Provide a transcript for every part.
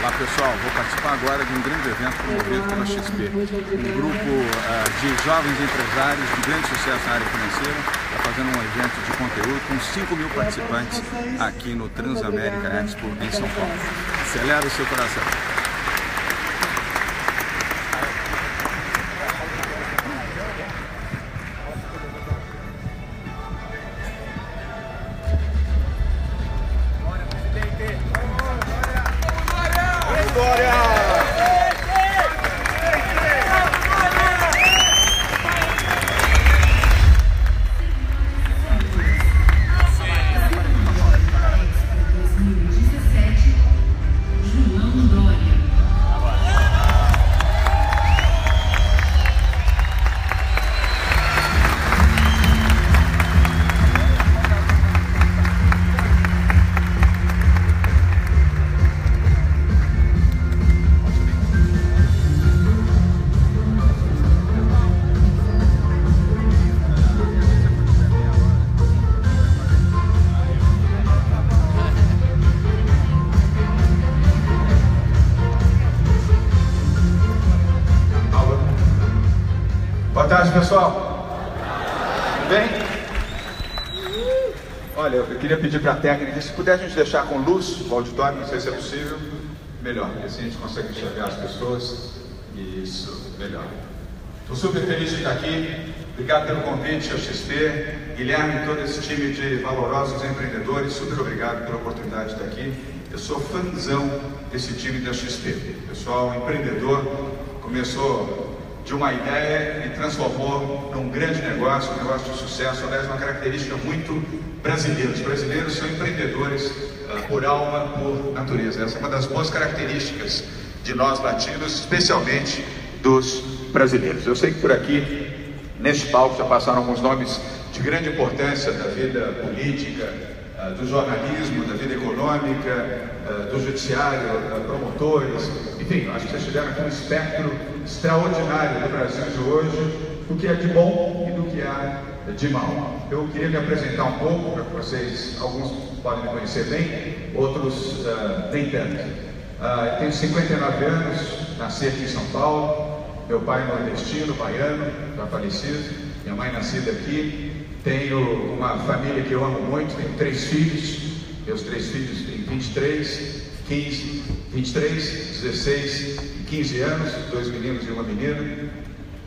Olá pessoal, vou participar agora de um grande evento promovido pela XP. Um grupo de jovens empresários de grande sucesso na área financeira está fazendo um evento de conteúdo com 5.000 participantes aqui no Transamérica Expo em São Paulo. Acelera o seu coração. Boa tarde, pessoal. Tudo bem? Olha, eu queria pedir para a técnica, se puder a gente deixar com luz o auditório, não sei se é possível, melhor, porque assim a gente consegue enxergar as pessoas. Isso, melhor. Estou super feliz de estar aqui. Obrigado pelo convite ao XP, Guilherme e todo esse time de valorosos empreendedores. Super obrigado pela oportunidade de estar aqui. Eu sou fãzão desse time da XP. Pessoal empreendedor, começou de uma ideia e transformou num grande negócio, um negócio de sucesso. Aliás, uma característica muito brasileira. Os brasileiros são empreendedores por alma, por natureza. Essa é uma das boas características de nós latinos, especialmente dos brasileiros. Eu sei que por aqui, neste palco, já passaram alguns nomes de grande importância da vida política, do jornalismo, da vida econômica, do judiciário, promotores, enfim, acho que vocês tiveram aqui um espectro extraordinário do Brasil de hoje, do que é de bom e do que é de mal. Eu queria me apresentar um pouco para que vocês, alguns podem me conhecer bem, outros nem tanto. Eu tenho 59 anos, nasci aqui em São Paulo, meu pai é nordestino, baiano, já falecido, minha mãe nascida aqui. Tenho uma família que eu amo muito, tenho 3 filhos, meus 3 filhos têm 23, 16 e 15 anos, 2 meninos e uma menina,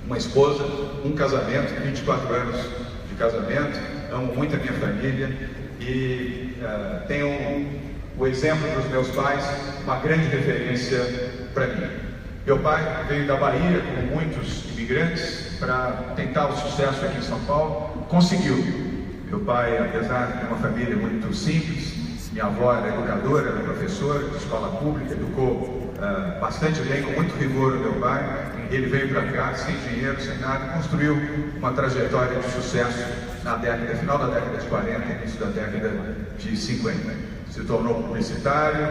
uma esposa, um casamento, 24 anos de casamento, amo muito a minha família e tenho o exemplo dos meus pais, uma grande referência para mim. Meu pai veio da Bahia, como muitos imigrantes, para tentar o sucesso aqui em São Paulo. Conseguiu. Meu pai, apesar de ter uma família muito simples, minha avó era educadora, era professora de escola pública, educou bastante bem, com muito rigor o meu pai. Ele veio para cá sem dinheiro, sem nada, construiu uma trajetória de sucesso na final da década de 40, início da década de 50. Se tornou publicitário,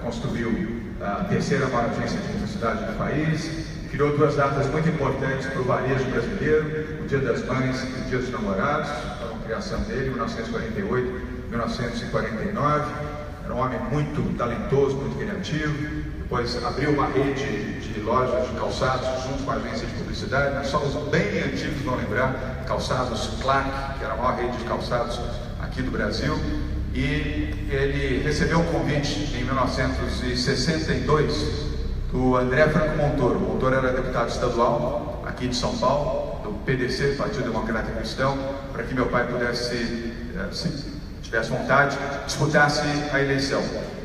construiu a terceira maior agência de publicidade do país, criou 2 datas muito importantes para o varejo brasileiro, o Dia das Mães e o Dia dos Namorados, a criação dele, 1948 e 1949. Era um homem muito talentoso, muito criativo. Depois abriu uma rede de lojas de calçados junto com a agência de publicidade, mas só os bem antigos vão lembrar, Calçados Clark, que era a maior rede de calçados aqui do Brasil. E ele recebeu um convite em 1962 do André Franco Montoro. O Montoro era deputado estadual aqui de São Paulo, do PDC, Partido Democrata Cristão, para que meu pai pudesse, se tivesse vontade, disputasse a eleição.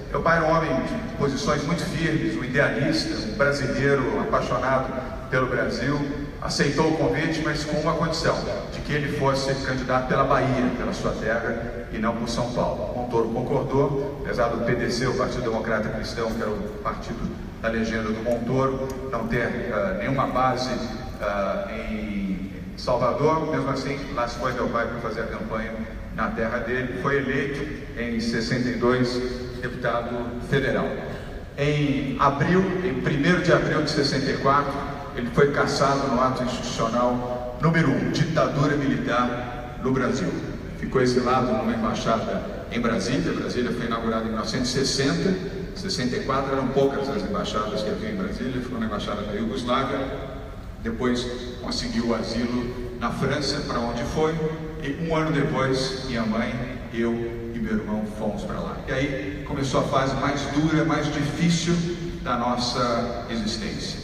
Meu pai era um homem de posições muito firmes, um idealista, um brasileiro apaixonado pelo Brasil. Aceitou o convite, mas com uma condição, de que ele fosse candidato pela Bahia, pela sua terra, e não por São Paulo. Montoro concordou, apesar do PDC, o Partido Democrata Cristão, que era o partido da legenda do Montoro, não ter nenhuma base em Salvador. Mesmo assim, lá se foi meu pai para fazer a campanha na terra dele. Foi eleito em 62 deputado federal. Em 1º de abril de 64, ele foi cassado no ato institucional número 1, ditadura militar no Brasil. Ficou exilado numa embaixada em Brasília. Brasília foi inaugurada em 1960, Em 64 eram poucas as embaixadas que havia em Brasília, ficou na embaixada da Iugoslávia, depois conseguiu o asilo na França, para onde foi, e um ano depois minha mãe, eu e meu irmão fomos para lá. E aí começou a fase mais dura, mais difícil da nossa existência,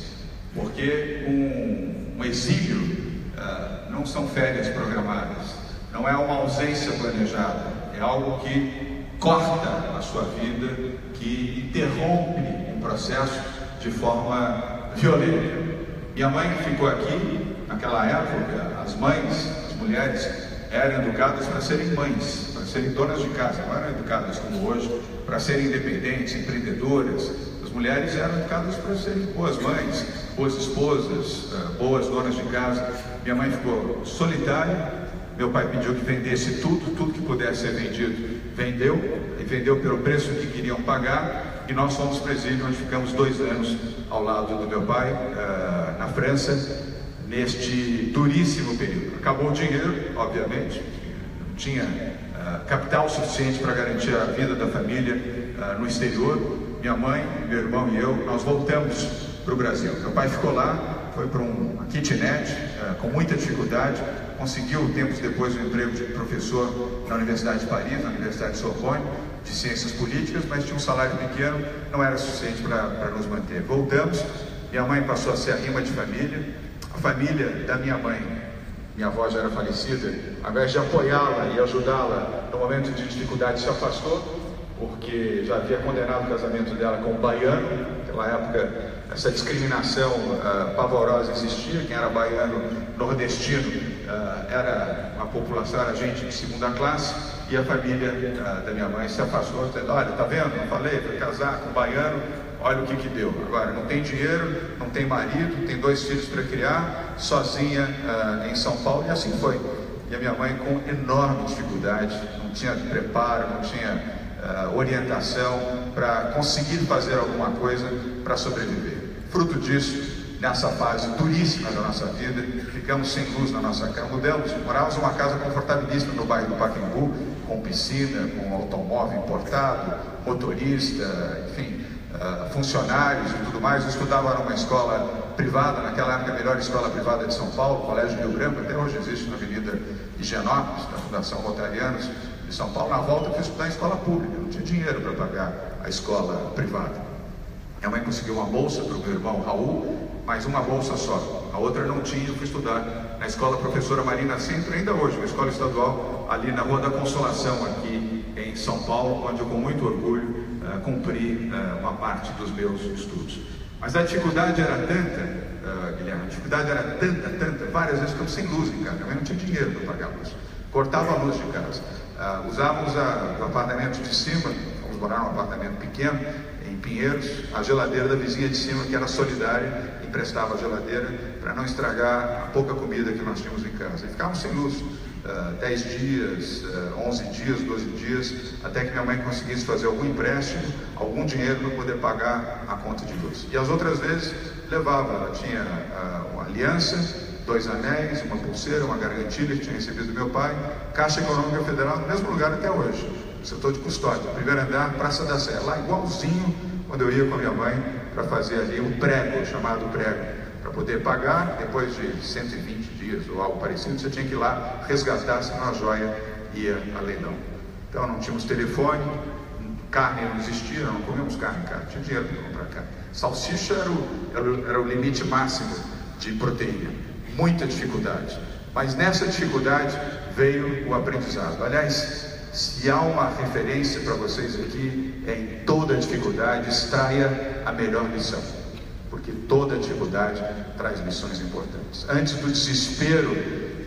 porque um exílio não são férias programadas, não é uma ausência planejada, é algo que corta a sua vida, que interrompe um processo de forma violenta. Minha mãe ficou aqui, naquela época, as mães, as mulheres, eram educadas para serem mães, para serem donas de casa, não eram educadas como hoje, para serem independentes, empreendedoras. As mulheres eram educadas para serem boas mães, boas esposas, boas donas de casa. Minha mãe ficou solitária, meu pai pediu que vendesse tudo que pudesse ser vendido, vendeu, e vendeu pelo preço que queriam pagar, e nós fomos para o exílio, onde ficamos 2 anos ao lado do meu pai, na França, neste duríssimo período. Acabou o dinheiro, obviamente, não tinha capital suficiente para garantir a vida da família no exterior. Minha mãe, meu irmão e eu, nós voltamos para o Brasil. Meu pai ficou lá, foi para uma kitnet, com muita dificuldade, conseguiu tempos depois um emprego de professor na Universidade de Paris, na Universidade de Sorbonne, de Ciências Políticas, mas tinha um salário pequeno, não era suficiente para nos manter. Voltamos, minha mãe passou a ser a rima de família. A família da minha mãe, minha avó já era falecida, ao invés de apoiá-la e ajudá-la no momento de dificuldade, se afastou, porque já havia condenado o casamento dela com um baiano. Naquela época, essa discriminação pavorosa existia. Quem era baiano, nordestino, era uma população, era gente de segunda classe, e a família da minha mãe se afastou, dizendo: olha, tá vendo, não falei, foi casar com um baiano, olha o que deu. Agora, não tem dinheiro, não tem marido, tem 2 filhos para criar, sozinha em São Paulo, e assim foi. E a minha mãe, com enorme dificuldade, não tinha preparo, não tinha orientação para conseguir fazer alguma coisa para sobreviver. Fruto disso, nessa fase duríssima da nossa vida, ficamos sem luz na nossa casa, morávamos numa casa confortabilíssima no bairro do Pacaembu, com piscina, com automóvel importado, motorista, enfim, funcionários e tudo mais. Eu estudava numa escola privada, naquela época a melhor escola privada de São Paulo, Colégio Rio Branco, até hoje existe na Avenida Higienópolis, da Fundação Rotarianos de São Paulo. Na volta eu fui estudar em escola pública, não tinha dinheiro para pagar a escola privada. Minha mãe conseguiu uma bolsa para o meu irmão Raul, mas uma bolsa só, a outra não tinha. Eu fui estudar na escola Professora Marina Sintra, ainda hoje, uma escola estadual ali na Rua da Consolação, aqui em São Paulo, onde eu com muito orgulho cumpri uma parte dos meus estudos. Mas a dificuldade era tanta, Guilherme, a dificuldade era tanta, várias vezes ficamos sem luz em casa. Minha mãe não tinha dinheiro para pagar a luz, cortava a luz de casa. Usávamos o apartamento de cima, fomos morar num apartamento pequeno, em Pinheiros, a geladeira da vizinha de cima, que era solidária, emprestava a geladeira para não estragar a pouca comida que nós tínhamos em casa. E ficávamos sem luz 10 dias, 11 dias, 12 dias, até que minha mãe conseguisse fazer algum empréstimo, algum dinheiro para poder pagar a conta de luz. E as outras vezes levava, ela tinha uma aliança, 2 anéis, uma pulseira, uma gargantilha que tinha recebido do meu pai, Caixa Econômica Federal, no mesmo lugar até hoje, setor de custódia, primeiro andar, Praça da Sé, lá igualzinho quando eu ia com a minha mãe para fazer ali o prego, chamado prego, para poder pagar. Depois de 120 dias ou algo parecido, você tinha que ir lá resgatar, senão a joia ia a leilão. Então não tínhamos telefone, carne não existia, não comíamos carne em casa, tinha dinheiro para comprar carne. Salsicha era o limite máximo de proteína, muita dificuldade. Mas nessa dificuldade veio o aprendizado. Aliás, se há uma referência para vocês aqui, é em toda dificuldade, extraia a melhor lição. Porque toda dificuldade traz lições importantes. Antes do desespero,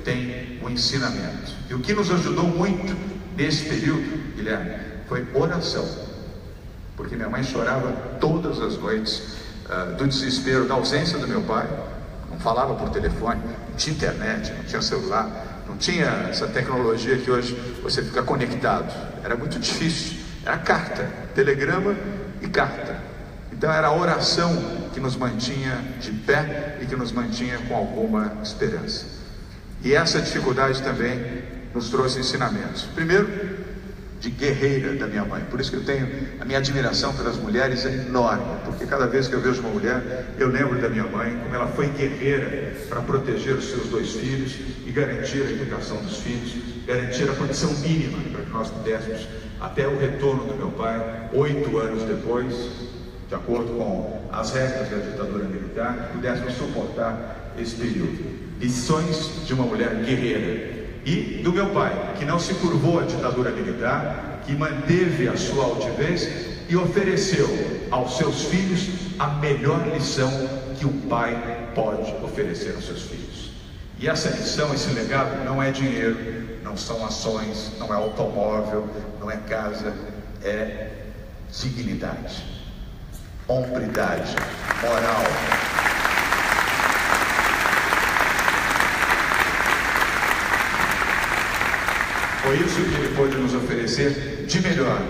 tem o ensinamento. E o que nos ajudou muito nesse período, Guilherme, foi oração. Porque minha mãe chorava todas as noites do desespero, da ausência do meu pai. Não falava por telefone, não tinha internet, não tinha celular, não tinha essa tecnologia que hoje você fica conectado. Era muito difícil, era carta, telegrama e carta. Então era a oração que nos mantinha de pé e que nos mantinha com alguma esperança. E essa dificuldade também nos trouxe ensinamentos. Primeiro, de guerreira da minha mãe. Por isso que eu tenho a minha admiração pelas mulheres é enorme, porque cada vez que eu vejo uma mulher, eu lembro da minha mãe, como ela foi guerreira para proteger os seus 2 filhos e garantir a educação dos filhos, garantir a condição mínima para que nós pudéssemos, até o retorno do meu pai, 8 anos depois, de acordo com as regras da ditadura militar, que pudéssemos suportar esse período. Lições de uma mulher guerreira. E do meu pai, que não se curvou à ditadura militar, que manteve a sua altivez e ofereceu aos seus filhos a melhor lição que um pai pode oferecer aos seus filhos. E essa lição, esse legado, não é dinheiro, não são ações, não é automóvel, não é casa, é dignidade, hombridade, moral. Foi isso que ele pôde nos oferecer de melhor.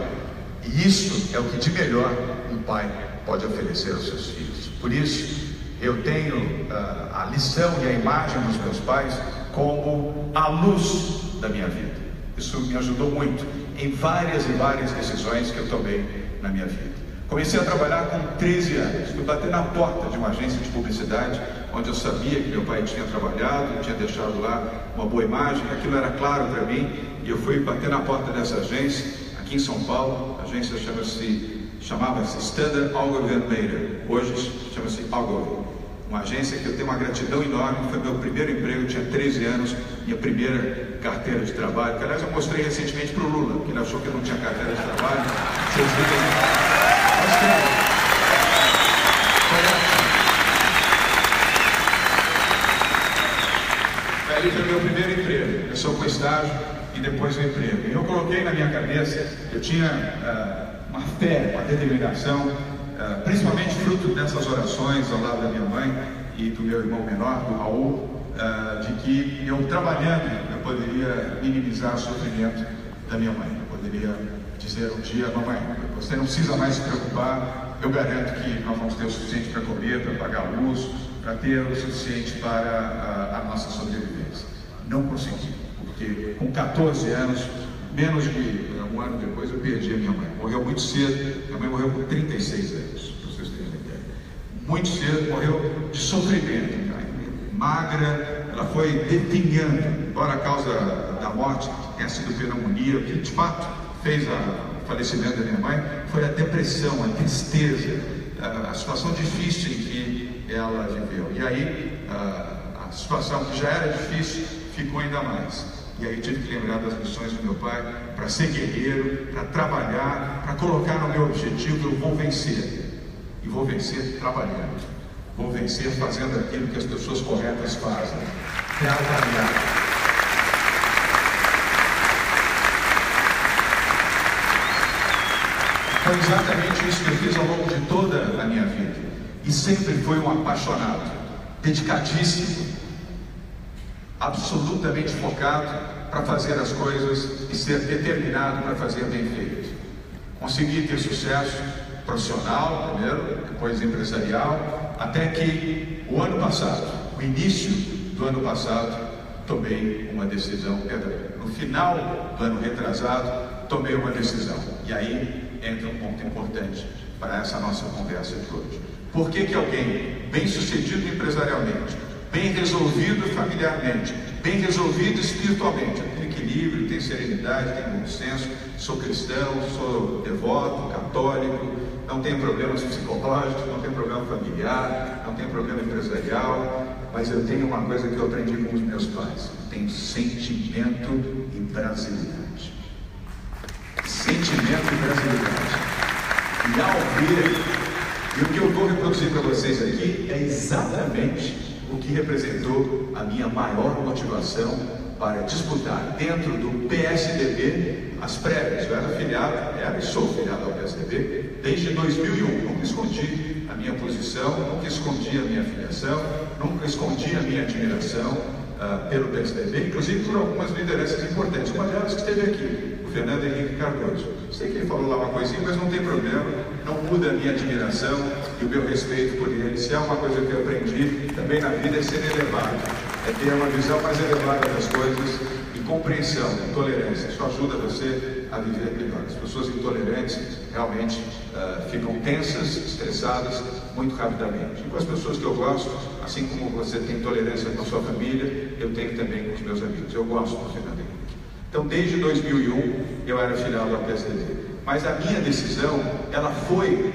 E isso é o que de melhor um pai pode oferecer aos seus filhos. Por isso, eu tenho a lição e a imagem dos meus pais como a luz da minha vida. Isso me ajudou muito em várias e várias decisões que eu tomei na minha vida. Comecei a trabalhar com 13 anos. Fui bater na porta de uma agência de publicidade, onde eu sabia que meu pai tinha trabalhado, tinha deixado lá uma boa imagem, aquilo era claro para mim, e eu fui bater na porta dessa agência, aqui em São Paulo. A agência chamava-se Standard Ogilvy & Mather, hoje chama-se Ogilvy. Uma agência que eu tenho uma gratidão enorme, foi meu primeiro emprego, eu tinha 13 anos, minha primeira carteira de trabalho, que aliás eu mostrei recentemente para o Lula, porque ele achou que eu não tinha carteira de trabalho. Vocês viram? Ali foi meu primeiro emprego. Começou com o estágio e depois o emprego. E eu coloquei na minha cabeça, eu tinha uma fé, uma determinação, principalmente fruto dessas orações ao lado da minha mãe e do meu irmão menor, do Raul, de que eu trabalhando eu poderia minimizar o sofrimento da minha mãe. Eu poderia dizer um dia: mamãe, você não precisa mais se preocupar, eu garanto que nós vamos ter o suficiente para comer, para pagar a luz, para ter o suficiente para a nossa sobrevivência. Não consegui, porque com 14 anos, menos de um ano depois, eu perdi a minha mãe. Morreu muito cedo, minha mãe morreu com 36 anos, para vocês terem uma ideia. Muito cedo, morreu de sofrimento, magra, ela foi definhando, embora a causa da morte tenha sido pneumonia, que de fato fez o falecimento da minha mãe, foi a depressão, a tristeza, a situação difícil em que ela viveu. E aí, a situação que já era difícil, ficou ainda mais. E aí tive que lembrar das lições do meu pai, para ser guerreiro, para trabalhar, para colocar no meu objetivo: eu vou vencer. E vou vencer trabalhando. Vou vencer fazendo aquilo que as pessoas corretas fazem. Trabalhar. Foi exatamente isso que eu fiz ao longo de toda a minha vida. E sempre fui um apaixonado, dedicadíssimo, absolutamente focado para fazer as coisas e ser determinado para fazer bem feito. Consegui ter sucesso profissional primeiro, depois empresarial, até que o ano passado, o início do ano passado, tomei uma decisão, no final do ano retrasado, tomei uma decisão. E aí entra um ponto importante para essa nossa conversa de hoje. Por que alguém bem sucedido empresarialmente, bem resolvido familiarmente, bem resolvido espiritualmente, tem equilíbrio, tem serenidade, tem bom senso, sou cristão, sou devoto, católico, não tenho problemas psicológicos, não tenho problema familiar, não tenho problema empresarial, mas eu tenho uma coisa que eu aprendi com os meus pais: eu tenho sentimento e brasilidade. Sentimento e brasilidade. E ao ver, e o que eu vou reproduzir para vocês aqui é exatamente o que representou a minha maior motivação para disputar dentro do PSDB as prévias. Eu era filiado, era e sou filiado ao PSDB desde 2001. Nunca escondi a minha posição, nunca escondi a minha filiação, nunca escondi a minha admiração pelo PSDB, inclusive por algumas lideranças importantes. Uma delas que esteve aqui, o Fernando Henrique Cardoso. Sei que ele falou lá uma coisinha, mas não tem problema, não muda a minha admiração e o meu respeito por ele. Se há uma coisa que eu aprendi também na vida é ser elevado, é ter uma visão mais elevada das coisas e compreensão, tolerância. Isso ajuda você a viver melhor. As pessoas intolerantes realmente ficam tensas, estressadas muito rapidamente. E com as pessoas que eu gosto, assim como você tem tolerância com a sua família, eu tenho também com os meus amigos. Eu gosto do Fernando Henrique. Então, desde 2001, eu era filiado ao PSDB. Mas a minha decisão, ela foi,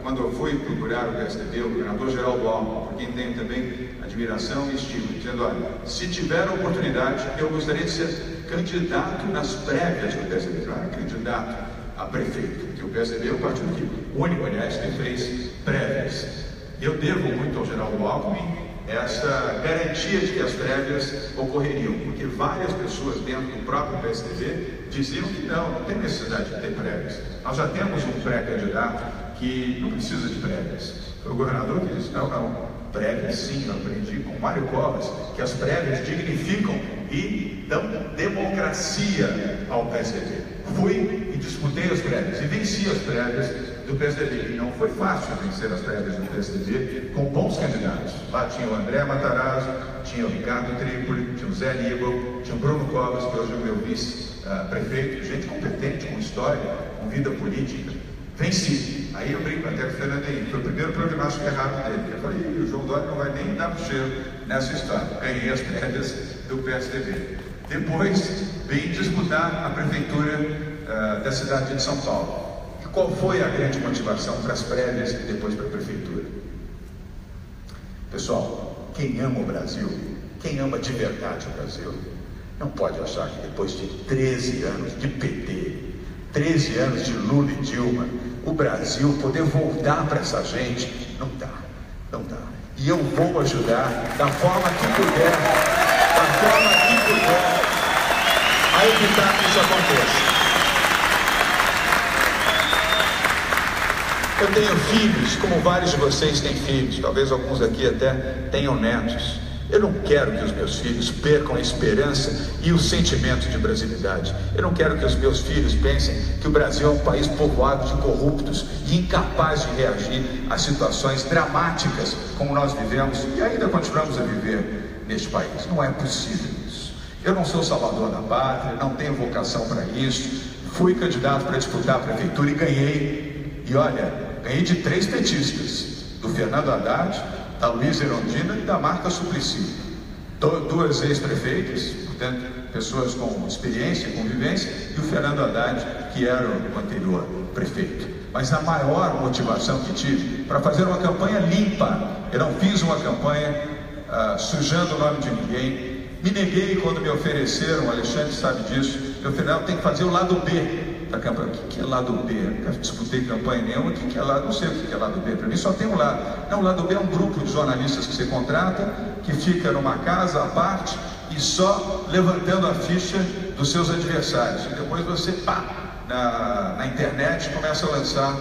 quando eu fui procurar o PSDB, o governador Geraldo Alckmin, por quem tenho também admiração e estima, dizendo, olha, se tiver a oportunidade, eu gostaria de ser candidato nas prévias do PSDB, não era candidato a prefeito, porque o PSDB é o partido que, único, aliás, que fez prévias. Eu devo muito ao Geraldo Alckmin essa garantia de que as prévias ocorreriam, porque várias pessoas dentro do próprio PSDB diziam que não tem necessidade de ter prévias. Nós já temos um pré-candidato que não precisa de prévias. Foi o governador que disse, não, prévias sim, eu aprendi com Mário Covas, que as prévias dignificam e dão democracia ao PSDB. Fui e disputei as prévias e venci as prévias do PSDB. E não foi fácil vencer as prévias do PSDB com bons candidatos. Lá tinha o André Matarazzo, tinha o Ricardo Trípoli, tinha o Zé Nibel, tinha o Bruno Covas, que hoje é o meu vice-prefeito, gente competente, com história, com vida política. Venci. Aí eu brinco até com o Fernando Henrique, foi o primeiro prognóstico errado dele. Eu falei, o João Dória não vai nem dar pro cheiro nessa história. Ganhei as prévias do PSDB. Depois vim disputar a prefeitura da cidade de São Paulo. E qual foi a grande motivação para as prévias e depois para a prefeitura? Pessoal, quem ama o Brasil, quem ama de verdade o Brasil, não pode achar que depois de 13 anos de PT, 13 anos de Lula e Dilma, o Brasil poder voltar para essa gente, não dá. E eu vou ajudar da forma que puder, a evitar que isso aconteça. Eu tenho filhos, como vários de vocês têm filhos, talvez alguns aqui até tenham netos. Eu não quero que os meus filhos percam a esperança e o sentimento de brasilidade. Eu não quero que os meus filhos pensem que o Brasil é um país povoado de corruptos e incapaz de reagir a situações dramáticas como nós vivemos e ainda continuamos a viver neste país. Não é possível isso. Eu não sou salvador da pátria, não tenho vocação para isso. Fui candidato para disputar a prefeitura e ganhei. E olha, ganhei de 3 petistas, do Fernando Haddad, da Luísa Erundina e da Marta Suplicy. 2 ex-prefeitas, portanto, pessoas com experiência, convivência, e o Fernando Haddad, que era o anterior prefeito. Mas a maior motivação que tive para fazer uma campanha limpa, eu não fiz uma campanha sujando o nome de ninguém. Me neguei quando me ofereceram, o Alexandre sabe disso, eu falei, não, tem que fazer o lado B da campanha. O que é lado B? Eu nunca disputei campanha nenhuma. O que é lado? Não sei o que é lado B. Para mim só tem um lado. Não, o lado B é um grupo de jornalistas que você contrata, que fica numa casa à parte e só levantando a ficha dos seus adversários. E depois você, na internet, começa a lançar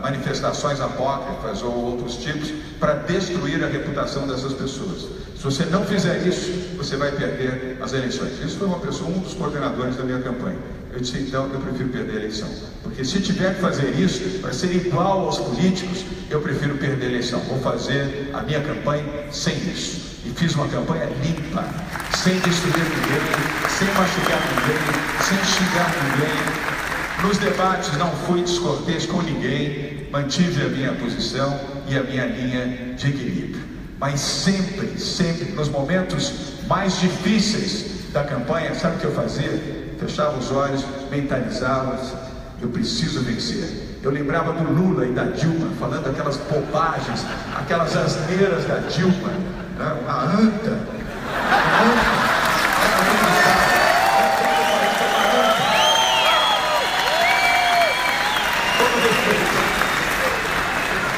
manifestações apócrifas ou outros tipos para destruir a reputação dessas pessoas. Se você não fizer isso, você vai perder as eleições. Isso foi um dos coordenadores da minha campanha. Eu disse, então, eu prefiro perder a eleição. Porque se tiver que fazer isso, para ser igual aos políticos, eu prefiro perder a eleição. Vou fazer a minha campanha sem isso. E fiz uma campanha limpa, sem destruir ninguém, sem machucar ninguém, sem xingar ninguém. Nos debates não fui descortês com ninguém, mantive a minha posição e a minha linha de equilíbrio. Mas sempre, nos momentos mais difíceis da campanha, sabe o que eu fazia? Fechava os olhos, mentalizava, eu preciso vencer. Eu lembrava do Lula e da Dilma, falando aquelas bobagens, aquelas asneiras da Dilma, né? A anta.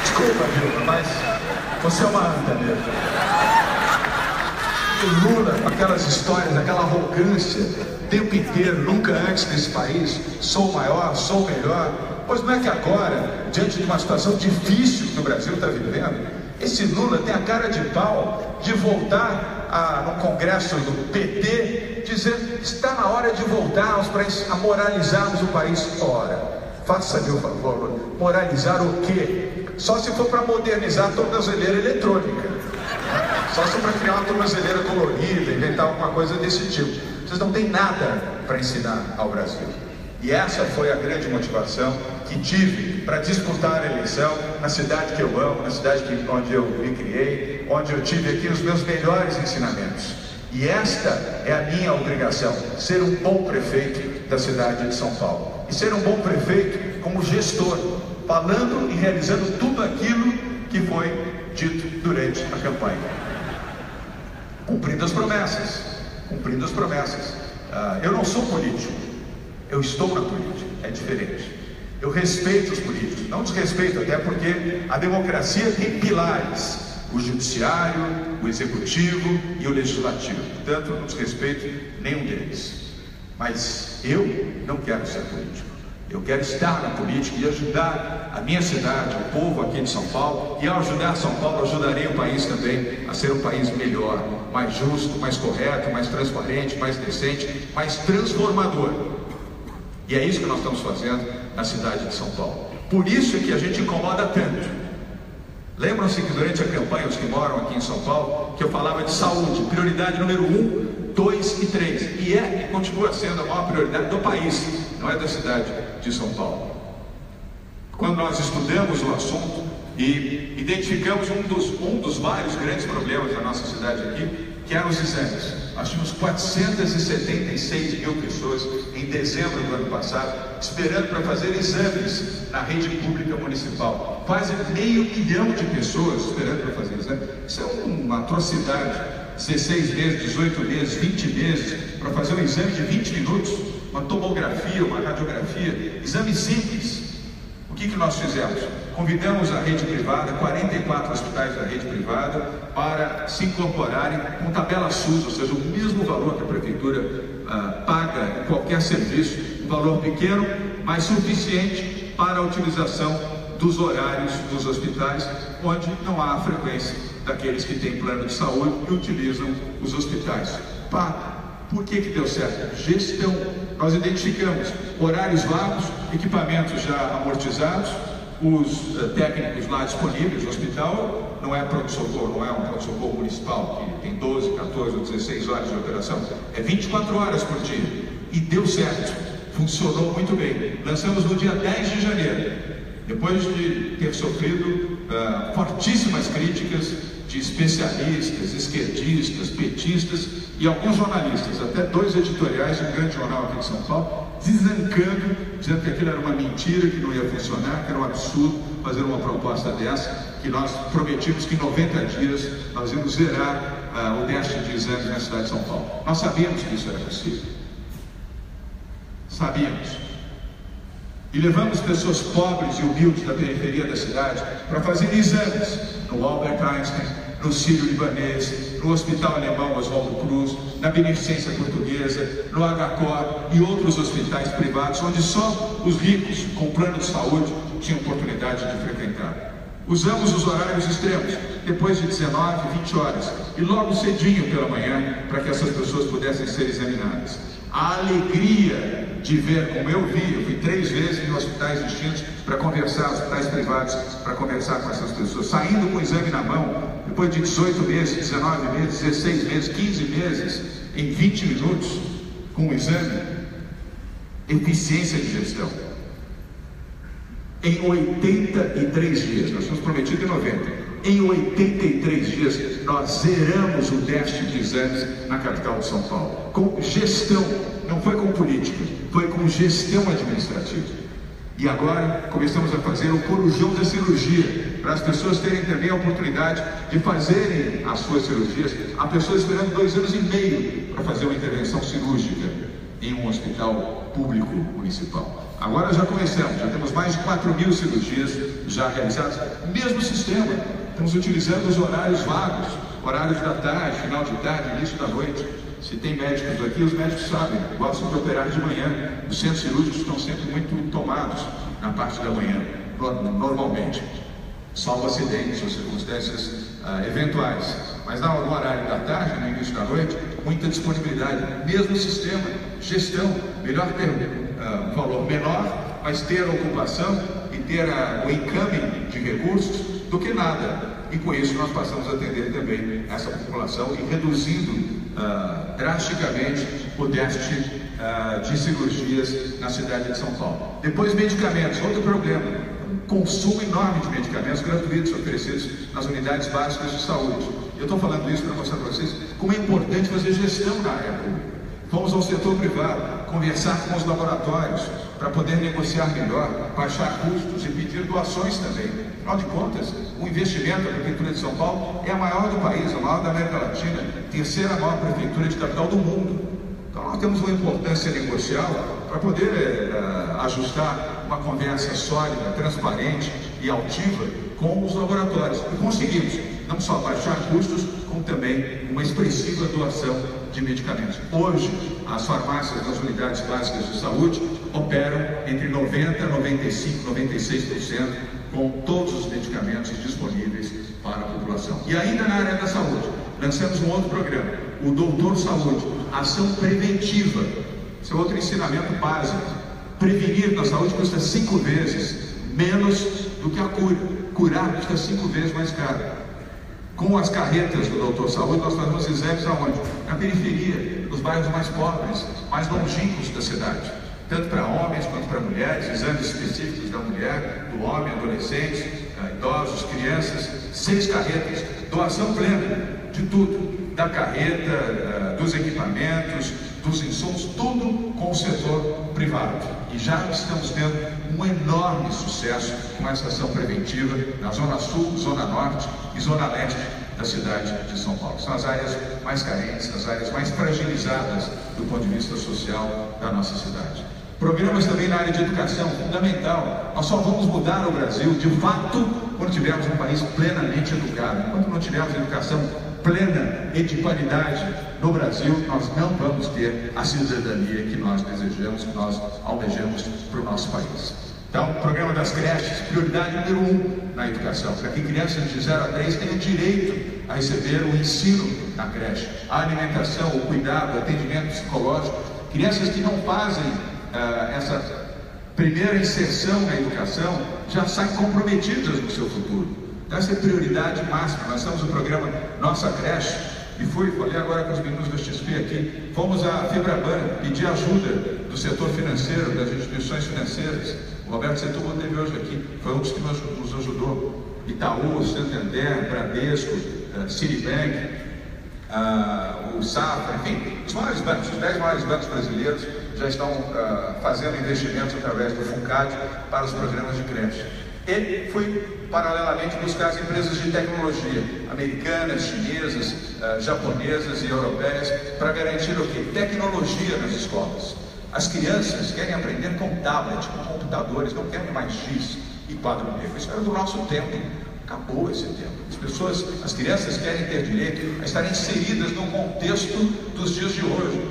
Desculpa, Dilma, mas você é uma anta mesmo. O Lula, aquelas histórias, aquela arrogância, o tempo inteiro, nunca antes nesse país, sou maior, sou melhor. Pois não é que agora, diante de uma situação difícil que o Brasil está vivendo, esse Lula tem a cara de pau de voltar no Congresso do PT, dizer, está na hora de voltarmos a moralizarmos o país. Ora, faça-me o favor, moralizar o quê? Só se for para modernizar a tornozeleira eletrônica. Só se for para criar uma tornozeleira colorida, inventar alguma coisa desse tipo. Vocês não têm nada para ensinar ao Brasil. E essa foi a grande motivação que tive para disputar a eleição na cidade que eu amo, na cidade onde eu me criei, onde eu tive aqui os meus melhores ensinamentos. E esta é a minha obrigação, ser um bom prefeito da cidade de São Paulo. E ser um bom prefeito como gestor, falando e realizando tudo aquilo que foi dito durante a campanha. Cumprindo as promessas, cumprindo as promessas. Eu não sou político, eu estou na política, é diferente. Eu respeito os políticos, não desrespeito, até porque a democracia tem pilares: o judiciário, o executivo e o legislativo. Portanto, não desrespeito nenhum deles. Mas eu não quero ser político. Eu quero estar na política e ajudar a minha cidade, o povo aqui de São Paulo. E ao ajudar São Paulo, ajudarei o país também a ser um país melhor, mais justo, mais correto, mais transparente, mais decente, mais transformador. E é isso que nós estamos fazendo na cidade de São Paulo. Por isso é que a gente incomoda tanto. Lembram-se que durante a campanha, os que moram aqui em São Paulo, que eu falava de saúde, prioridade número 1, 2 e 3. E continua sendo a maior prioridade do país, não é da cidade de São Paulo. Quando nós estudamos o assunto e identificamos um dos vários grandes problemas da nossa cidade aqui, que eram os exames. Nós tínhamos 476 mil pessoas em dezembro do ano passado esperando para fazer exames na rede pública municipal. Quase 500 mil de pessoas esperando para fazer exame. Isso é uma atrocidade. 16 meses, 18 meses, 20 meses para fazer um exame de 20 minutos, uma tomografia, uma radiografia, exame simples. O que nós fizemos? Convidamos a rede privada, 44 hospitais da rede privada, para se incorporarem com tabela SUS, ou seja, o mesmo valor que a prefeitura paga em qualquer serviço, um valor pequeno, mas suficiente para a utilização dos horários dos hospitais, onde não há a frequência daqueles que têm plano de saúde e utilizam os hospitais. Por que deu certo? Gestão. Nós identificamos horários vagos, equipamentos já amortizados, os técnicos lá disponíveis. O hospital não é pronto-socorro, não é um pronto-socorro municipal que tem 12, 14 ou 16 horas de operação, é 24 horas por dia. E deu certo, funcionou muito bem. Lançamos no dia 10 de janeiro, depois de ter sofrido fortíssimas críticas de especialistas, esquerdistas, petistas e alguns jornalistas, até 2 editoriais de um grande jornal aqui de São Paulo, desancando, dizendo que aquilo era uma mentira, que não ia funcionar, que era um absurdo fazer uma proposta dessa, que nós prometimos que em 90 dias nós íamos zerar o déficit de exames na cidade de São Paulo. Nós sabíamos que isso era possível. Sabíamos. E levamos pessoas pobres e humildes da periferia da cidade para fazer exames no Albert Einstein, no Sírio-Libanês, no Hospital Alemão Oswaldo Cruz, na Beneficência Portuguesa, no HCOR e outros hospitais privados, onde só os ricos com plano de saúde tinham oportunidade de frequentar. Usamos os horários extremos, depois de 19, 20 horas, e logo cedinho pela manhã, para que essas pessoas pudessem ser examinadas. A alegria de ver, como eu fui 3 vezes em hospitais distintos para conversar, hospitais privados, para conversar com essas pessoas, saindo com o exame na mão, depois de 18 meses, 19 meses, 16 meses, 15 meses, em 20 minutos, com o exame, eficiência de gestão. Em 83 dias, nós tínhamos prometido em 90, em 83 dias, nós zeramos o déficit de exames na capital de São Paulo, com gestão, não foi com política, foi com gestão administrativa. E agora começamos a fazer o corujão da cirurgia, para as pessoas terem também a oportunidade de fazerem as suas cirurgias. Há pessoas esperando 2 anos e meio para fazer uma intervenção cirúrgica em um hospital público municipal. Agora já começamos, já temos mais de 4.000 cirurgias já realizadas. Mesmo sistema, estamos utilizando os horários vagos, horários da tarde, final de tarde, início da noite. Se tem médicos aqui, os médicos sabem, gostam de operar de manhã. Os centros cirúrgicos estão sempre muito tomados na parte da manhã, normalmente. Salvo acidentes ou circunstâncias eventuais. Mas no horário da tarde, no início da noite, muita disponibilidade. Mesmo sistema, gestão, melhor ter um valor menor, mas ter a ocupação e ter o encaminho de recursos do que nada. E com isso nós passamos a atender também essa população e reduzindo drasticamente o déficit de cirurgias na cidade de São Paulo. Depois, medicamentos, outro problema. Consumo enorme de medicamentos gratuitos oferecidos nas unidades básicas de saúde. Eu estou falando isso para mostrar para vocês como é importante fazer gestão na área pública. Fomos ao setor privado, conversar com os laboratórios para poder negociar melhor, baixar custos e pedir doações também. Afinal de contas, o investimento da Prefeitura de São Paulo é a maior do país, a maior da América Latina, terceira maior prefeitura de capital do mundo. Então nós temos uma importância negocial para poder ajustar uma conversa sólida, transparente e altiva com os laboratórios. E conseguimos não só baixar custos, como também uma expressiva doação de medicamentos. Hoje, as farmácias das unidades básicas de saúde operam entre 90%, 95%, 96% com todos os medicamentos disponíveis para a população. E ainda na área da saúde, lançamos um outro programa, o Doutor Saúde, ação preventiva. Esse é outro ensinamento básico. Prevenir na saúde custa 5 vezes menos do que a cura. Curar custa 5 vezes mais caro. Com as carretas do Doutor Saúde, nós fazemos exames aonde? Na periferia, nos bairros mais pobres, mais longínquos da cidade. Tanto para homens quanto para mulheres, exames específicos da mulher, do homem, adolescentes, idosos, crianças, 6 carretas, doação plena de tudo, da carreta, dos equipamentos, dos insumos, tudo com o setor privado. E já estamos tendo um enorme sucesso com essa ação preventiva na Zona Sul, Zona Norte e Zona Leste da cidade de São Paulo. São as áreas mais carentes, as áreas mais fragilizadas do ponto de vista social da nossa cidade. Programas também na área de educação, fundamental. Nós só vamos mudar o Brasil, de fato, quando tivermos um país plenamente educado. Enquanto não tivermos educação plena e de qualidade no Brasil, nós não vamos ter a cidadania que nós desejamos, que nós almejamos para o nosso país. Então, o programa das creches, prioridade número 1 na educação, para que crianças de 0 a 3 tenham direito a receber o ensino na creche, a alimentação, o cuidado, o atendimento psicológico. Crianças que não fazem essa primeira inserção na educação já saem comprometidas no seu futuro. Então, essa é a prioridade máxima. Nós temos o programa Nossa Creche, e falei agora com os meninos do XP aqui, fomos à Febraban pedir ajuda do setor financeiro, das instituições financeiras. O Roberto Setúbal esteve hoje aqui, foi um dos que nos ajudou. Itaú, Santander, Bradesco, Citibank, o Safra, enfim, os maiores bancos, os 10 maiores bancos brasileiros já estão fazendo investimentos através do FUNCAD para os programas de creche. E fui paralelamente buscar as empresas de tecnologia, americanas, chinesas, japonesas e europeias, para garantir o quê? Tecnologia nas escolas. As crianças querem aprender com tablet, com computadores, não querem mais giz e quadro negro. Isso era do nosso tempo. Acabou esse tempo. As crianças querem ter direito a estarem inseridas no contexto dos dias de hoje.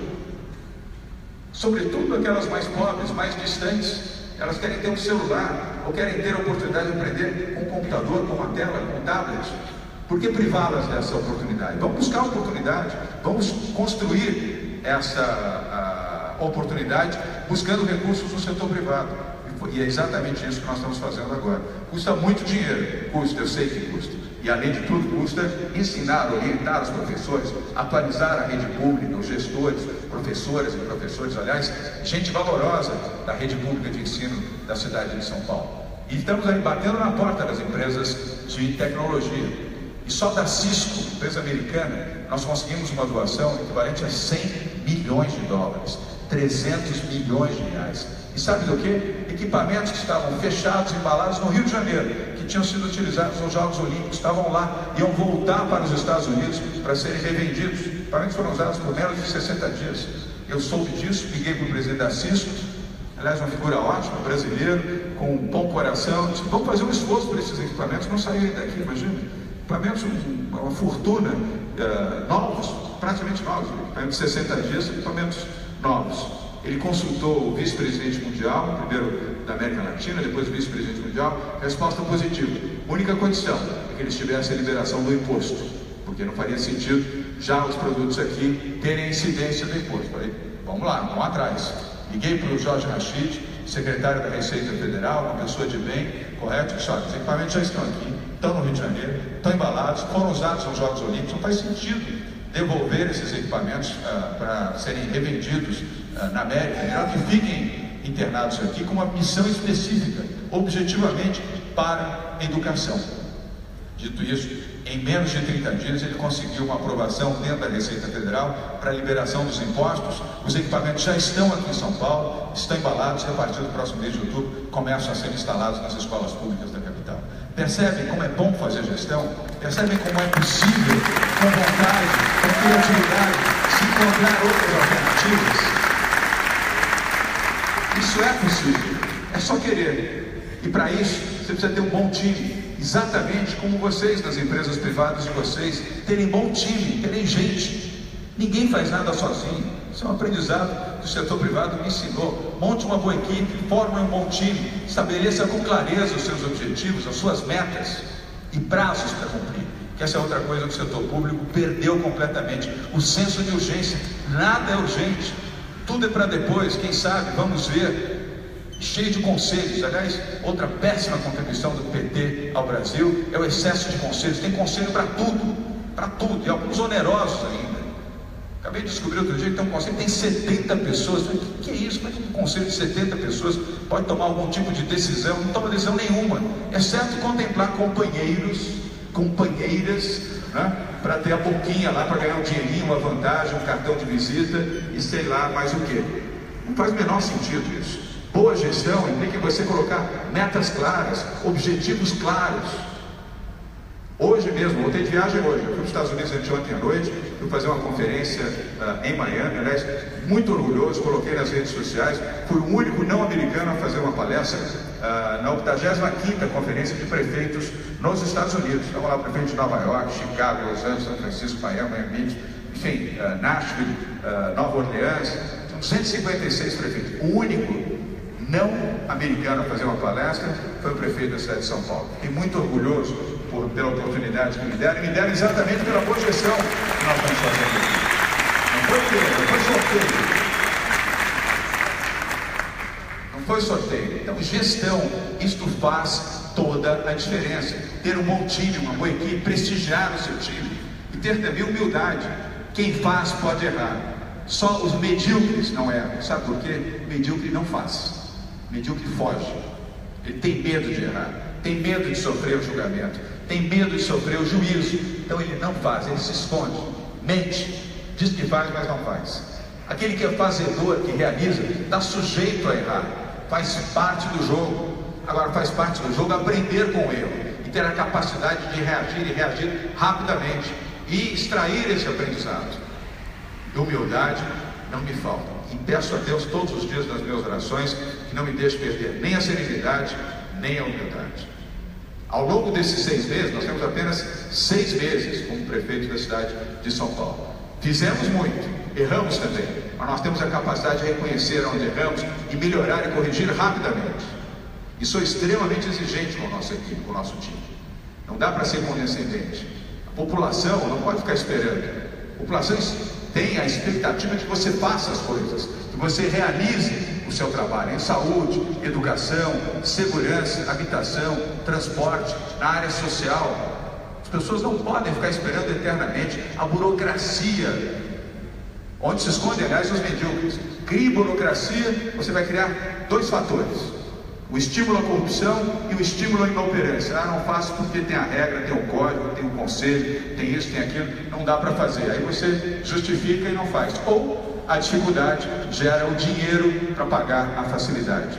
Sobretudo aquelas mais pobres, mais distantes. Elas querem ter um celular, ou querem ter a oportunidade de aprender com um computador, com uma tela, com um tablet. Por que privá-las dessa oportunidade? Vamos buscar a oportunidade, vamos construir essa oportunidade buscando recursos no setor privado. E é exatamente isso que nós estamos fazendo agora. Custa muito dinheiro, custa, eu sei que custa. E além de tudo, custa ensinar, orientar os professores, atualizar a rede pública, os gestores, professoras e professores, aliás, gente valorosa da rede pública de ensino da cidade de São Paulo. E estamos aí batendo na porta das empresas de tecnologia. E só da Cisco, empresa americana, nós conseguimos uma doação equivalente a 100 milhões de dólares, 300 milhões de reais. E sabe do que? Equipamentos que estavam fechados, embalados no Rio de Janeiro, que tinham sido utilizados nos Jogos Olímpicos, estavam lá, iam voltar para os Estados Unidos para serem revendidos. Equipamentos foram usados por menos de 60 dias. Eu soube disso, liguei para o presidente da Cisco, aliás, uma figura ótima, brasileiro, com um bom coração, disse, vamos fazer um esforço para esses equipamentos não saírem daqui, imagina. Equipamentos, uma fortuna, novos, praticamente novos, equipamentos de 60 dias, equipamentos novos. Ele consultou o vice-presidente mundial, primeiro da América Latina, depois o vice-presidente mundial, resposta positiva. Única condição é que eles tivessem a liberação do imposto, porque não faria sentido já os produtos aqui terem a incidência do imposto. Falei, vamos lá, vamos atrás. Liguei para o Jorge Rachid, secretário da Receita Federal, uma pessoa de bem, correto, disse, olha, os equipamentos já estão aqui, estão no Rio de Janeiro, estão embalados, foram usados nos Jogos Olímpicos, não faz sentido devolver esses equipamentos para serem revendidos na América, melhor que fiquem internados aqui com uma missão específica, objetivamente para a educação. Dito isso, em menos de 30 dias ele conseguiu uma aprovação dentro da Receita Federal para a liberação dos impostos. Os equipamentos já estão aqui em São Paulo, estão embalados e a partir do próximo mês de outubro começam a ser instalados nas escolas públicas da capital. Percebem como é bom fazer gestão? Percebem como é possível, com vontade, com criatividade, se encontrar outras alternativas? Isso é possível, é só querer. E para isso, você precisa ter um bom time, exatamente como vocês, das empresas privadas de vocês, terem bom time, terem gente. Ninguém faz nada sozinho. Isso é um aprendizado que o setor privado me ensinou. Monte uma boa equipe, forme um bom time, estabeleça com clareza os seus objetivos, as suas metas e prazos para cumprir. Que essa é outra coisa que o setor público perdeu completamente. O senso de urgência. Nada é urgente. Tudo é para depois, quem sabe, vamos ver. Cheio de conselhos. Aliás, outra péssima contribuição do PT ao Brasil é o excesso de conselhos. Tem conselho para tudo, e alguns onerosos ainda. Acabei de descobrir outro dia que tem um conselho que tem 70 pessoas. O que é isso? Como é que um conselho de 70 pessoas pode tomar algum tipo de decisão? Não toma decisão nenhuma, exceto contemplar companheiras, né, para ter a boquinha lá, para ganhar um dinheirinho, uma vantagem, um cartão de visita e sei lá mais o que. Não faz o menor sentido isso. Boa gestão implica você colocar metas claras, objetivos claros. Hoje mesmo, voltei de viagem hoje, eu fui para os Estados Unidos ontem à noite, fui fazer uma conferência em Miami, aliás, muito orgulhoso, coloquei nas redes sociais, fui o único não americano a fazer uma palestra na 85ª Conferência de Prefeitos nos Estados Unidos. Estava lá o prefeito de Nova York, Chicago, Los Angeles, São Francisco, Miami, Beach, enfim, Nashville, Nova Orleans, 256 prefeitos. O único não americano a fazer uma palestra foi o prefeito da cidade de São Paulo. Fiquei muito orgulhoso pela oportunidade que me deram, e me deram exatamente pela boa gestão que nós estamos fazendo aqui. Não foi sorteio. Então, gestão, isto faz toda a diferença. Ter um bom time, uma boa equipe, prestigiar o seu time e ter também humildade. Quem faz pode errar. Só os medíocres não erram. Sabe por quê? Medíocre não faz. Medíocre foge. Ele tem medo de errar, tem medo de sofrer o julgamento, tem medo de sofrer o juízo. Então ele não faz, ele se esconde, mente, diz que faz, mas não faz. Aquele que é fazedor, que realiza, está sujeito a errar, faz parte do jogo. Agora, faz parte do jogo aprender com o erro e ter a capacidade de reagir rapidamente e extrair esse aprendizado. Humildade não me falta. E peço a Deus todos os dias nas minhas orações que não me deixe perder nem a serenidade, nem a humildade. Ao longo desses 6 meses, nós temos apenas 6 meses como prefeito da cidade de São Paulo. Fizemos muito, erramos também, mas nós temos a capacidade de reconhecer onde erramos e melhorar e corrigir rapidamente. E sou extremamente exigente com a nossa equipe, com o nosso time. Não dá para ser condescendente. A população não pode ficar esperando. A população tem a expectativa de que você faça as coisas, que você realize o seu trabalho em saúde, educação, segurança, habitação, transporte, na área social. As pessoas não podem ficar esperando eternamente. A burocracia, onde se esconde, aliás, os medíocres. Crie burocracia, você vai criar 2 fatores: o estímulo à corrupção e o estímulo à inoperância. Não faço porque tem a regra, tem o código, tem o conselho, tem isso, tem aquilo, não dá para fazer. Aí você justifica e não faz. Ou a dificuldade gera o dinheiro para pagar a facilidade.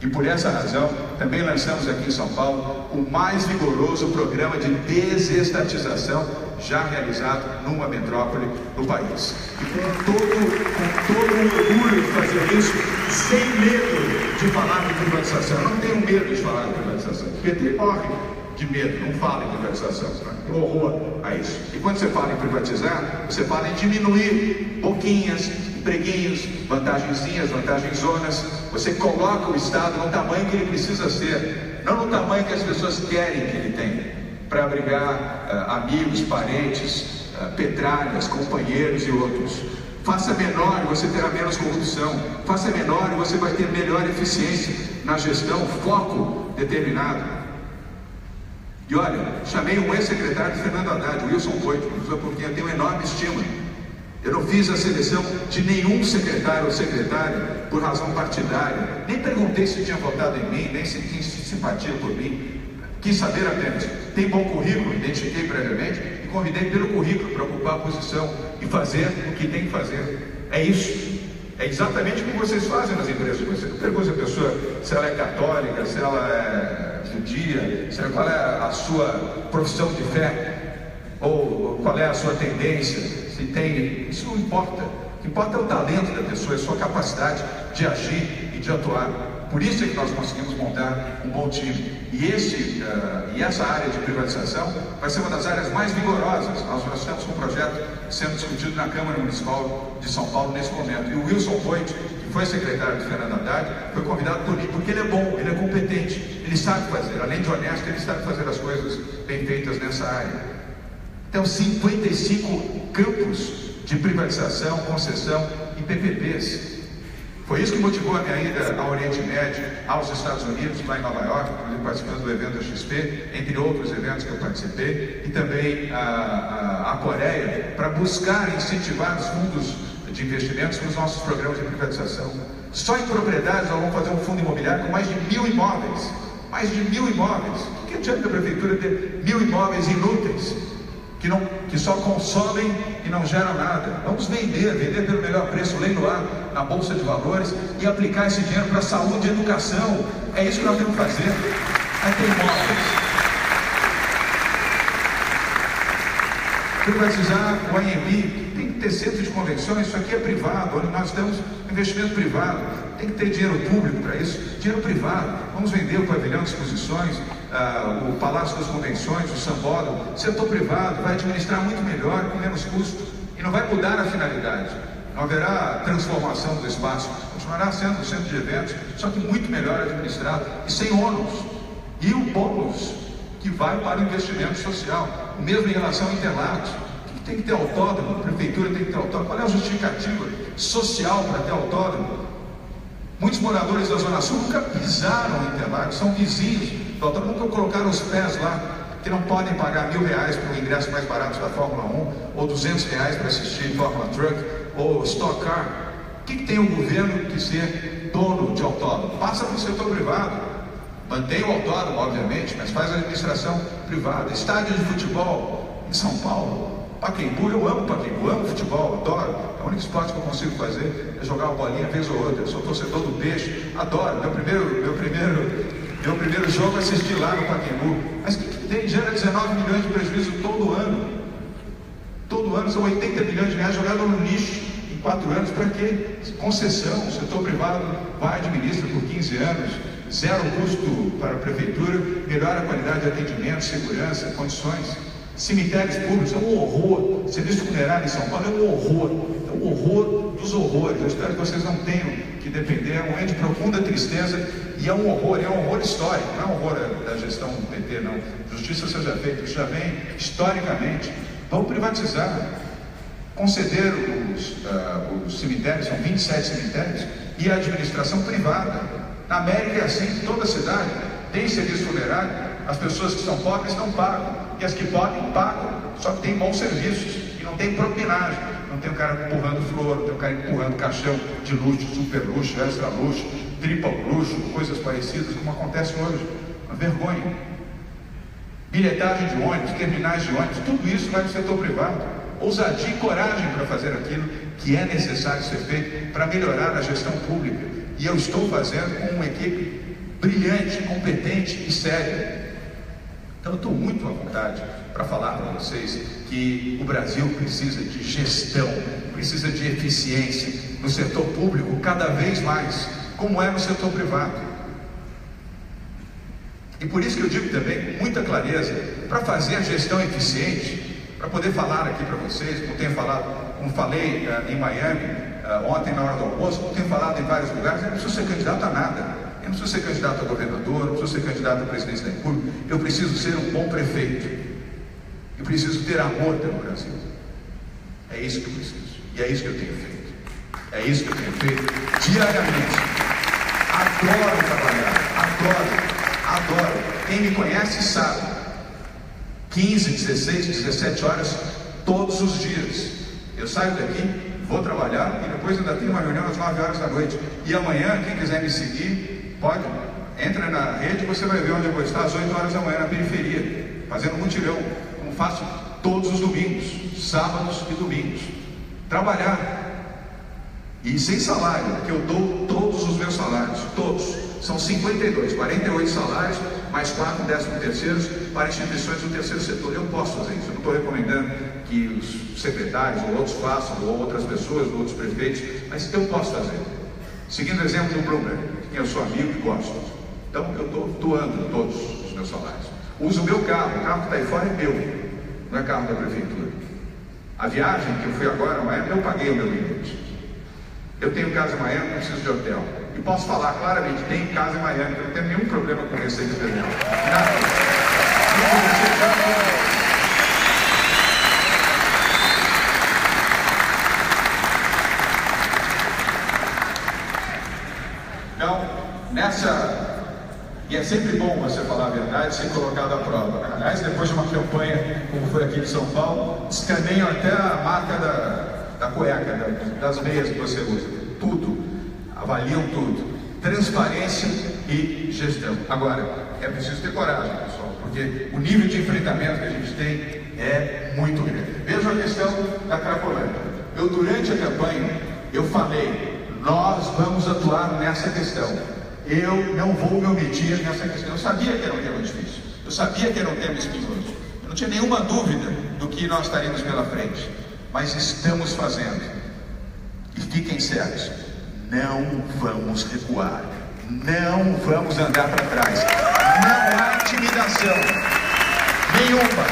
E por essa razão, também lançamos aqui em São Paulo o mais vigoroso programa de desestatização já realizado numa metrópole do país. E com todo o orgulho de fazer isso, sem medo de falar de privatização. Eu não tenho medo de falar de privatização. O PT morre de medo, não fala em privatização. Tem horror a isso. E quando você fala em privatizar, você fala em diminuir boquinhas, empreguinhos, vantagenzinhas, vantagenzonas. Você coloca o Estado no tamanho que ele precisa ser, não no tamanho que as pessoas querem que ele tenha, para abrigar amigos, parentes, petralhas, companheiros e outros. Faça menor e você terá menos corrupção. Faça menor e você vai ter melhor eficiência na gestão, foco determinado. E olha, chamei um ex-secretário de Fernando Haddad, Wilson Voit, porque eu tenho enorme estima. Eu não fiz a seleção de nenhum secretário ou secretária por razão partidária. Nem perguntei se tinha votado em mim, nem se tinha simpatia por mim. Quis saber apenas, tem bom currículo, identifiquei previamente e convidei pelo currículo para ocupar a posição e fazer o que tem que fazer. É isso. É exatamente o que vocês fazem nas empresas. Você não pergunta a pessoa se ela é católica, se ela é judia, qual é a sua profissão de fé, ou qual é a sua tendência, se tem. Isso não importa. O que importa é o talento da pessoa, a sua capacidade de agir e de atuar. Por isso é que nós conseguimos montar um bom time. E essa área de privatização vai ser uma das áreas mais vigorosas. Nós estamos com um projeto sendo discutido na Câmara Municipal de São Paulo nesse momento. E o Wilson Voit, que foi secretário de Fernando Haddad, foi convidado por mim, porque ele é bom, ele é competente, ele sabe fazer, além de honesto, ele sabe fazer as coisas bem feitas nessa área. Então, 55 campos de privatização, concessão e PPPs. Foi isso que motivou a minha ida ao Oriente Médio, aos Estados Unidos, lá em Nova York, participando do evento da XP, entre outros eventos que eu participei, e também a Coreia, para buscar incentivar os fundos de investimentos para os nossos programas de privatização. Só em propriedades nós vamos fazer um fundo imobiliário com mais de 1.000 imóveis. Mais de 1.000 imóveis. O que adianta a prefeitura ter 1.000 imóveis inúteis? Que só consomem e não geram nada. Vamos vender pelo melhor preço, leiloar na Bolsa de Valores e aplicar esse dinheiro para saúde e educação. É isso que nós temos que fazer. Aí tem imóveis. Privatizar o AMB, tem que ter centro de convenções, isso aqui é privado, onde nós temos investimento privado. Tem que ter dinheiro público para isso, dinheiro privado. Vamos vender o pavilhão de exposições, o Palácio das Convenções, o Sambódromo, setor privado, vai administrar muito melhor, com menos custo, e não vai mudar a finalidade. Não haverá transformação do espaço, continuará sendo um centro de eventos, só que muito melhor administrado e sem ônus. E o bônus que vai para o investimento social, o mesmo em relação a Interlagos. Tem que ter autódromo, a prefeitura tem que ter autódromo. Qual é a justificativa social para ter autódromo? Muitos moradores da Zona Sul nunca pisaram em Interlagos, são vizinhos do autódromo, nunca colocaram os pés lá, que não podem pagar R$1.000 por ingresso mais barato da Fórmula 1, ou R$200 para assistir Fórmula Truck, ou Stock Car. O que tem o governo que ser dono de autódromo? Passa para o setor privado. Mantém o autódromo, obviamente, mas faz a administração privada. Estádio de futebol em São Paulo. Pacaembu, eu amo Pacaembu, amo futebol, adoro. É o único esporte que eu consigo fazer é jogar uma bolinha vez ou outra. Eu sou torcedor do Peixe, adoro. Meu primeiro jogo eu assisti lá no Pacaembu. Mas o que tem? Gera 19 milhões de prejuízo todo ano. Todo ano são 80 milhões de reais jogados no lixo em 4 anos. Para quê? Concessão, o setor privado vai administra por 15 anos. Zero custo para a prefeitura, melhora a qualidade de atendimento, segurança, condições. Cemitérios públicos é um horror. Serviço funerário em São Paulo é um horror. É um horror dos horrores. Eu espero que vocês não tenham que depender. É um momento de profunda tristeza e é um horror histórico. Não é um horror da gestão do PT, não. Justiça seja feita. Isso já vem historicamente. Vamos privatizar. Conceder os cemitérios, são 27 cemitérios, e a administração privada. Na América é assim, toda cidade tem serviço funerário, as pessoas que são pobres não pagam, e as que podem pagam, só que tem bons serviços, e não tem propinagem, não tem o cara empurrando flor, não tem o cara empurrando caixão de luxo, super luxo, extra luxo, triplo luxo, coisas parecidas, como acontece hoje, uma vergonha. Bilhetagem de ônibus, terminais de ônibus, tudo isso vai no setor privado. Ousadia e coragem para fazer aquilo que é necessário ser feito para melhorar a gestão pública. E eu estou fazendo com uma equipe brilhante, competente e séria. Então eu estou muito à vontade para falar para vocês que o Brasil precisa de gestão, precisa de eficiência no setor público cada vez mais, como é no setor privado. E por isso que eu digo também com muita clareza, para fazer a gestão eficiente, para poder falar aqui para vocês, como falei em Miami, ontem na hora do almoço, como tenho falado em vários lugares, eu não preciso ser candidato a nada. Eu não preciso ser candidato a governador, não preciso ser candidato a presidente da República. Eu preciso ser um bom prefeito. Eu preciso ter amor pelo Brasil. É isso que eu preciso. E é isso que eu tenho feito. É isso que eu tenho feito diariamente. Adoro trabalhar. Adoro. Quem me conhece sabe. 15, 16, 17 horas todos os dias. Eu saio daqui, vou trabalhar e depois ainda tenho uma reunião às 9 horas da noite. E amanhã, quem quiser me seguir, pode. Entra na rede e você vai ver onde eu vou estar às 8 horas da manhã na periferia, fazendo mutirão, como faço todos os domingos, sábados e domingos. Trabalhar. E sem salário, porque eu dou todos os meus salários, todos. São 52, 48 salários, mais 4 13º para instituições do terceiro setor. Eu posso fazer isso, eu não estou recomendando que os secretários ou outros façam, ou outras pessoas, ou outros prefeitos, mas eu posso fazer. Seguindo o exemplo do Bloomberg, que eu sou amigo e gosto. Então eu estou doando todos os meus salários. Uso o meu carro, o carro que está aí fora é meu, não é carro da prefeitura. A viagem que eu fui agora a Miami, eu paguei o meu limite. Eu tenho casa em Miami, não preciso de hotel. E posso falar claramente, tenho casa em Miami, eu não tenho nenhum problema com receita federal. Nada. Então, e é sempre bom você falar a verdade sem colocado à prova. Aliás, depois de uma campanha, como foi aqui em São Paulo, escaneiam até a marca da cueca, das meias que você usa. Tudo. Avaliam tudo. Transparência e gestão. Agora, é preciso ter coragem, pessoal, porque o nível de enfrentamento que a gente tem é muito grande. Veja a questão da Cracolândia. Durante a campanha, eu falei, nós vamos atuar nessa questão. Eu não vou me omitir nessa questão. Eu sabia que era um tema difícil. Eu sabia que era um tema espinhoso. Eu não tinha nenhuma dúvida do que nós estaríamos pela frente. Mas estamos fazendo. E fiquem certos, não vamos recuar. Não vamos andar para trás. Não há intimidação. Nenhuma.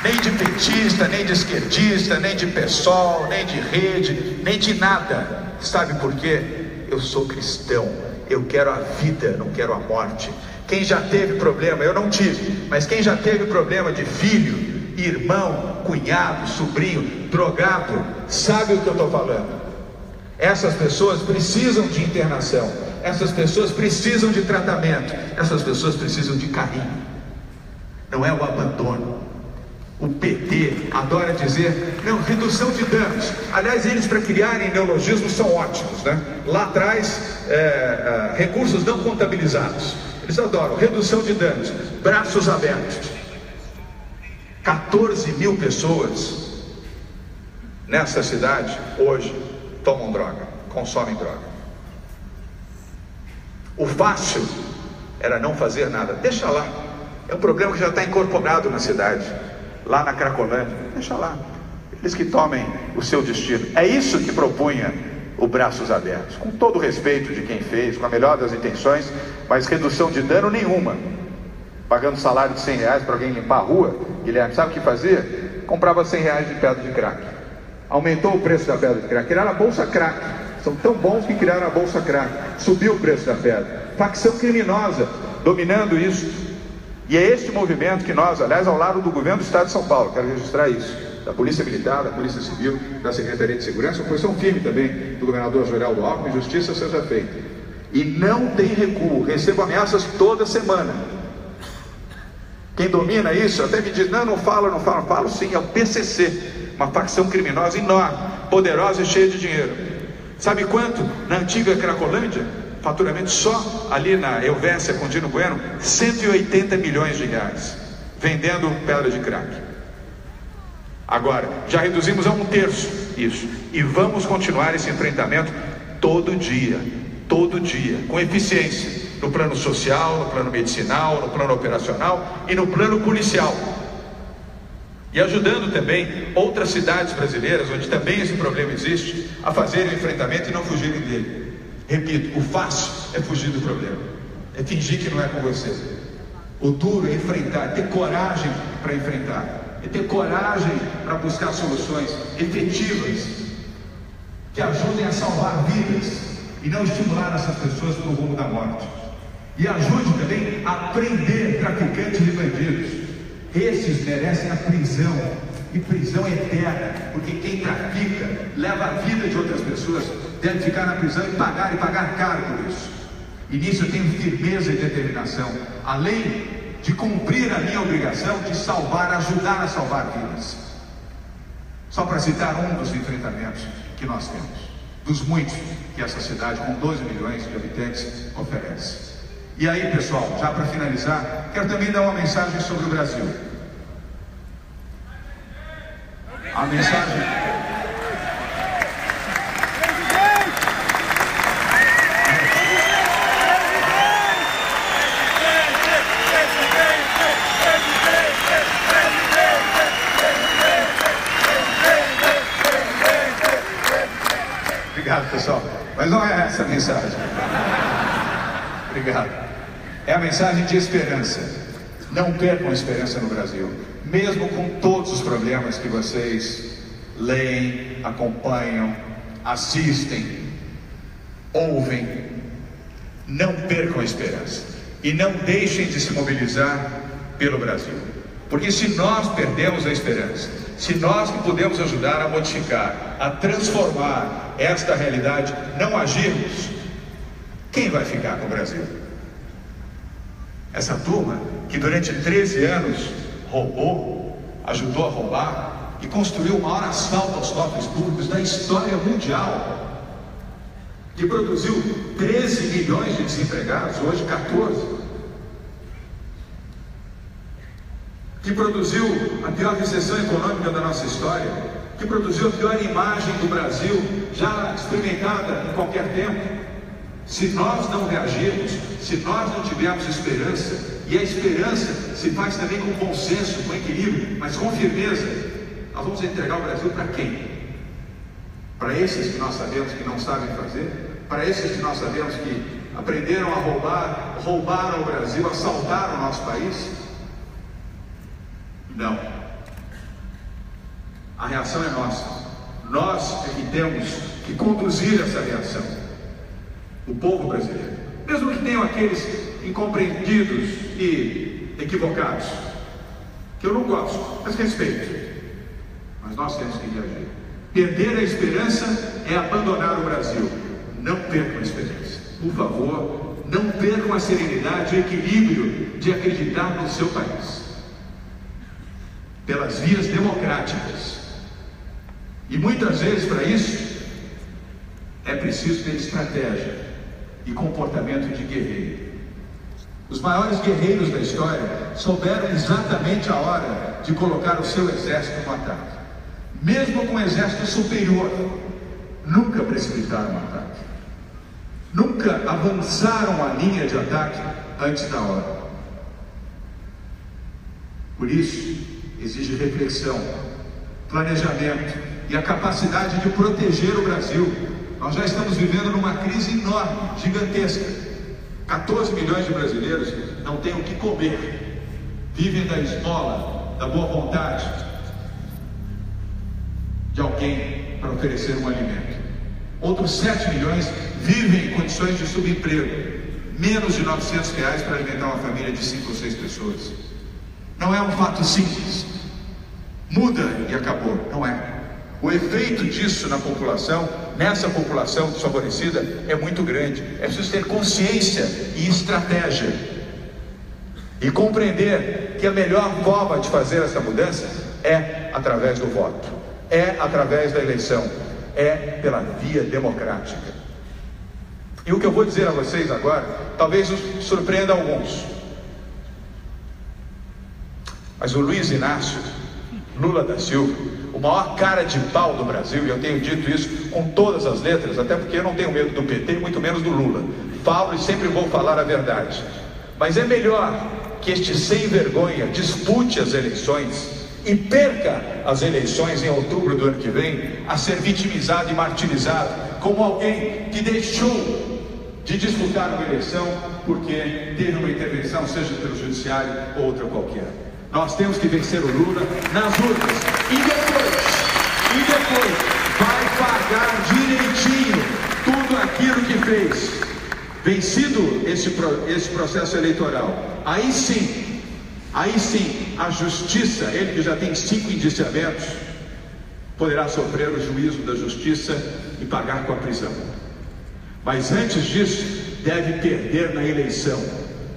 Nem de petista, nem de esquerdista, nem de PSOL, nem de rede, nem de nada. Sabe por quê? Eu sou cristão, eu quero a vida, não quero a morte. Quem já teve problema, eu não tive, mas quem já teve problema de filho, irmão, cunhado, sobrinho, drogado, sabe o que eu estou falando. Essas pessoas precisam de internação, essas pessoas precisam de tratamento, essas pessoas precisam de carinho. Não é o abandono. O PT adora dizer, não, redução de danos. Aliás, eles para criarem neologismos são ótimos, né? Lá atrás, recursos não contabilizados. Eles adoram, redução de danos, braços abertos. 14 mil pessoas nessa cidade, hoje, tomam droga, consomem droga. O fácil era não fazer nada. Deixa lá, é um problema que já está incorporado na cidade. Lá na Cracolândia, deixa lá, eles que tomem o seu destino. É isso que propunha o Braços Abertos, com todo o respeito de quem fez, com a melhor das intenções, mas redução de dano nenhuma. Pagando salário de R$100 para alguém limpar a rua, Guilherme, sabe o que fazia? Comprava R$100 de pedra de crack. Aumentou o preço da pedra de crack, criaram a bolsa crack. São tão bons que criaram a bolsa crack. Subiu o preço da pedra. Facção criminosa dominando isso. E é este movimento que nós, aliás, ao lado do governo do Estado de São Paulo, quero registrar isso, da Polícia Militar, da Polícia Civil, da Secretaria de Segurança, uma posição firme também do governador Geraldo Alckmin, justiça seja feita. E não tem recuo, recebo ameaças toda semana. Quem domina isso até me diz, não falo sim, é o PCC, uma facção criminosa enorme, poderosa e cheia de dinheiro. Sabe quanto na antiga Cracolândia? Faturamento só ali na Elvésia Condino Bueno, R$180 milhões, vendendo pedra de crack. Agora, já reduzimos a 1/3 isso, e vamos continuar esse enfrentamento todo dia, com eficiência, no plano social, no plano medicinal, no plano operacional e no plano policial. E ajudando também outras cidades brasileiras, onde também esse problema existe, a fazerem o enfrentamento e não fugirem dele. Repito, o fácil é fugir do problema, é fingir que não é com você. O duro é enfrentar, é ter coragem para enfrentar, é ter coragem para buscar soluções efetivas que ajudem a salvar vidas e não estimular essas pessoas para o rumo da morte. E ajude também a prender traficantes e bandidos. Esses merecem a prisão, e prisão eterna, porque quem trafica leva a vida de outras pessoas, deve ficar na prisão e pagar caro por isso. E nisso eu tenho firmeza e determinação. A lei de cumprir a minha obrigação de salvar, ajudar a salvar vidas. Só para citar um dos enfrentamentos que nós temos, dos muitos que essa cidade com 12 milhões de habitantes oferece. E aí, pessoal, já para finalizar, quero também dar uma mensagem sobre o Brasil. A mensagem... Obrigado, pessoal. Mas não é essa a mensagem. Obrigado. É a mensagem de esperança. Não percam a esperança no Brasil. Mesmo com todos os problemas que vocês leem, acompanham, assistem, ouvem, não percam a esperança. E não deixem de se mobilizar pelo Brasil. Porque se nós perdemos a esperança, se nós que podemos ajudar a modificar, a transformar esta realidade, não agirmos, quem vai ficar com o Brasil? Essa turma que durante 13 anos roubou, ajudou a roubar e construiu o maior assalto aos cofres públicos da história mundial, que produziu 13 milhões de desempregados, hoje 14, que produziu a pior recessão econômica da nossa história, que produziu a pior imagem do Brasil já experimentada em qualquer tempo. Se nós não reagirmos, se nós não tivermos esperança, e a esperança se faz também com bom senso, com equilíbrio, mas com firmeza, nós vamos entregar o Brasil para quem? Para esses que nós sabemos que não sabem fazer? Para esses que nós sabemos que aprenderam a roubar, roubaram o Brasil, assaltaram o nosso país? Não. A reação é nossa. Nós é que temos que conduzir essa reação. O povo brasileiro. Mesmo que tenham aqueles incompreendidos e equivocados, que eu não gosto, mas respeito. Mas nós temos que reagir. Perder a esperança é abandonar o Brasil. Não percam a esperança. Por favor, não percam a serenidade e o equilíbrio de acreditar no seu país. Pelas vias democráticas. E muitas vezes para isso é preciso ter estratégia e comportamento de guerreiro. Os maiores guerreiros da história souberam exatamente a hora de colocar o seu exército no ataque. Mesmo com um exército superior, nunca precipitaram o ataque. Nunca avançaram a linha de ataque antes da hora. Por isso, exige reflexão, planejamento e a capacidade de proteger o Brasil. Nós já estamos vivendo numa crise enorme, gigantesca. 14 milhões de brasileiros não têm o que comer, vivem da esmola, da boa vontade de alguém para oferecer um alimento. Outros 7 milhões vivem em condições de subemprego, menos de R$900 para alimentar uma família de 5 ou 6 pessoas. Não é um fato simples. Muda e acabou, não é. O efeito disso na população, nessa população desfavorecida, é muito grande. É preciso ter consciência e estratégia. E compreender que a melhor forma de fazer essa mudança é através do voto. É através da eleição. É pela via democrática. E o que eu vou dizer a vocês agora, talvez surpreenda alguns. Mas o Luiz Inácio Lula da Silva, o maior cara de pau do Brasil, e eu tenho dito isso com todas as letras, até porque eu não tenho medo do PT, muito menos do Lula. Falo e sempre vou falar a verdade. Mas é melhor que este sem vergonha dispute as eleições e perca as eleições em outubro do ano que vem, a ser vitimizado e martirizado como alguém que deixou de disputar uma eleição porque teve uma intervenção, seja pelo judiciário ou outra qualquer. Nós temos que vencer o Lula nas urnas. E depois vai pagar direitinho tudo aquilo que fez. Vencido esse processo eleitoral, aí sim, a justiça, ele que já tem 5 indiciamentos, poderá sofrer o juízo da justiça e pagar com a prisão. Mas antes disso, deve perder na eleição.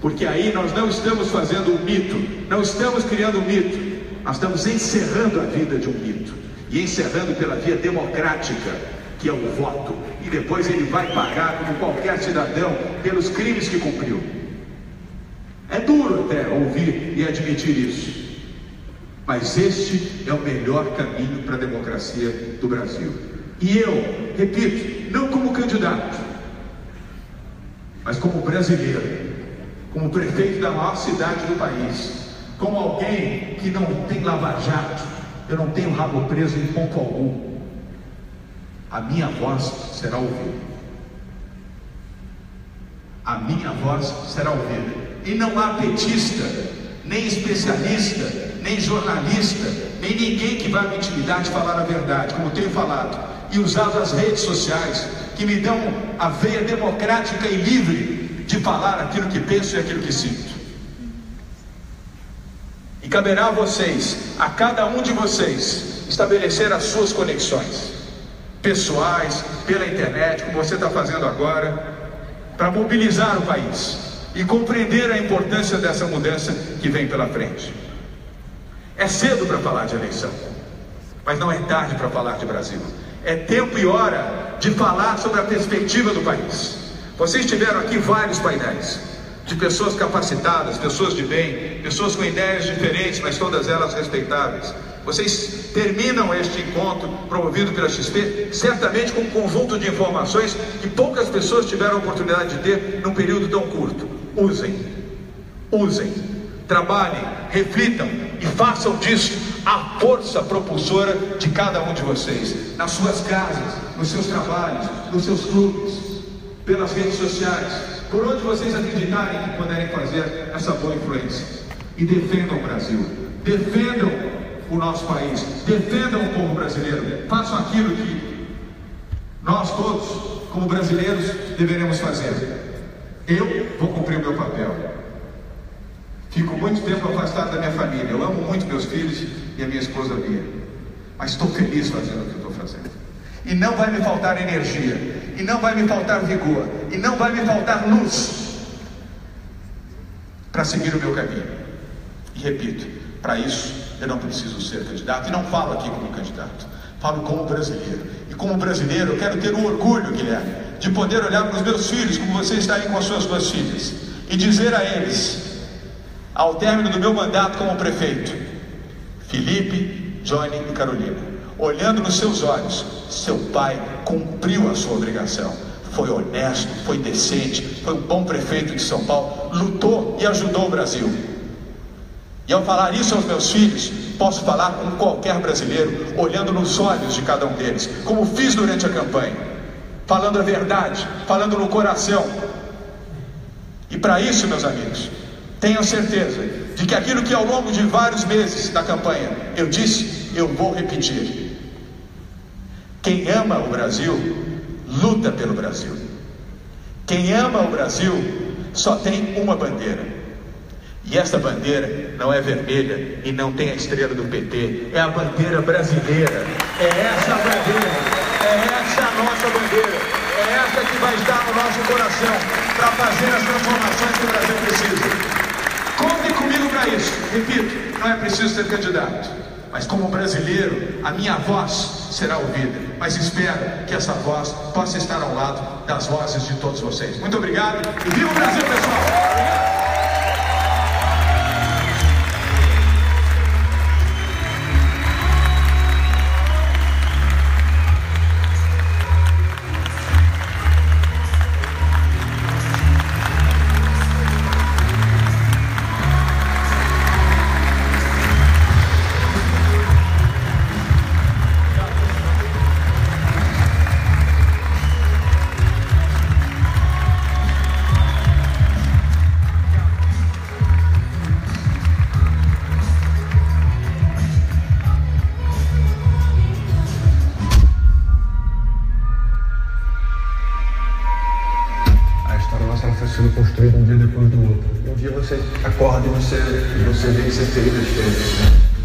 Porque aí nós não estamos fazendo um mito, não estamos criando um mito, nós estamos encerrando a vida de um mito, e encerrando pela via democrática, que é o voto, e depois ele vai pagar, como qualquer cidadão, pelos crimes que cumpriu. É duro até ouvir e admitir isso, mas este é o melhor caminho para a democracia do Brasil. E eu, repito, não como candidato, mas como brasileiro, como prefeito da maior cidade do país, como alguém que não tem lava-jato, eu não tenho rabo preso em ponto algum, a minha voz será ouvida. A minha voz será ouvida. E não há petista, nem especialista, nem jornalista, nem ninguém que vai me intimidar de falar a verdade, como tenho falado, e usado as redes sociais, que me dão a veia democrática e livre de falar aquilo que penso e aquilo que sinto. E caberá a vocês, a cada um de vocês, estabelecer as suas conexões pessoais, pela internet, como você está fazendo agora, para mobilizar o país e compreender a importância dessa mudança que vem pela frente. É cedo para falar de eleição, mas não é tarde para falar de Brasil. É tempo e hora de falar sobre a perspectiva do país. Vocês tiveram aqui vários painéis de pessoas capacitadas, pessoas de bem, pessoas com ideias diferentes, mas todas elas respeitáveis. Vocês terminam este encontro promovido pela XP certamente com um conjunto de informações que poucas pessoas tiveram a oportunidade de ter num período tão curto. Usem, trabalhem, reflitam e façam disso a força propulsora de cada um de vocês, nas suas casas, nos seus trabalhos, nos seus clubes, pelas redes sociais, por onde vocês acreditarem que puderem fazer essa boa influência. E defendam o Brasil, defendam o nosso país, defendam o povo brasileiro, façam aquilo que nós todos, como brasileiros, deveremos fazer. Eu vou cumprir o meu papel. Fico muito tempo afastado da minha família, eu amo muito meus filhos e a minha esposa Bia, mas estou feliz fazendo o que eu estou fazendo. E não vai me faltar energia, e não vai me faltar vigor, e não vai me faltar luz para seguir o meu caminho. E repito, para isso eu não preciso ser candidato, e não falo aqui como candidato, falo como brasileiro. E como brasileiro eu quero ter o orgulho, Guilherme, de poder olhar para os meus filhos, como você está aí com as suas duas filhas, e dizer a eles, ao término do meu mandato como prefeito: Felipe, Johnny e Carolina, olhando nos seus olhos, seu pai cumpriu a sua obrigação, foi honesto, foi decente, foi um bom prefeito de São Paulo, lutou e ajudou o Brasil. E ao falar isso aos meus filhos, posso falar com qualquer brasileiro, olhando nos olhos de cada um deles, como fiz durante a campanha, falando a verdade, falando no coração. E para isso, meus amigos, tenham certeza de que aquilo que ao longo de vários meses da campanha eu disse, eu vou repetir. Quem ama o Brasil, luta pelo Brasil. Quem ama o Brasil só tem uma bandeira. E essa bandeira não é vermelha e não tem a estrela do PT, é a bandeira brasileira. É essa a bandeira, é essa a nossa bandeira, é essa que vai estar no nosso coração para fazer as transformações que o Brasil precisa. Contem comigo para isso. Repito, não é preciso ser candidato, mas como brasileiro, a minha voz será ouvida. Mas espero que essa voz possa estar ao lado das vozes de todos vocês. Muito obrigado e viva o Brasil, pessoal! Sendo construído um dia depois do outro. Um dia você acorda e você vê que você fez a diferença.